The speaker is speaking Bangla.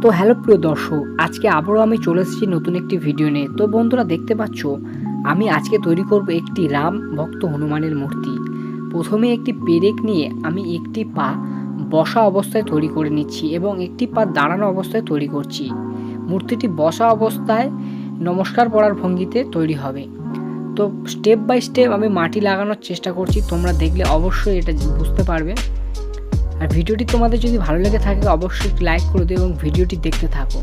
তো হ্যালো প্রিয় দর্শক, আজকে আবারও আমি চলে এসেছি নতুন একটি ভিডিও নিয়ে। তো বন্ধুরা দেখতে পাচ্ছ, আমি আজকে তৈরি করব একটি রাম ভক্ত হনুমানের মূর্তি। প্রথমে একটি পেরেক নিয়ে আমি একটি পা বসা অবস্থায় তৈরি করে নিচ্ছি এবং একটি পা দাঁড়ানো অবস্থায় তৈরি করছি। মূর্তিটি বসা অবস্থায় নমস্কার পড়ার ভঙ্গিতে তৈরি হবে। তো স্টেপ বাই স্টেপ আমি মাটি লাগানোর চেষ্টা করছি, তোমরা দেখলে অবশ্যই এটা বুঝতে পারবে। আর ভিডিওটি তোমাদের যদি ভালো লেগে থাকে অবশ্যই লাইক করে দিও এবং ভিডিওটি দেখতে থাকো।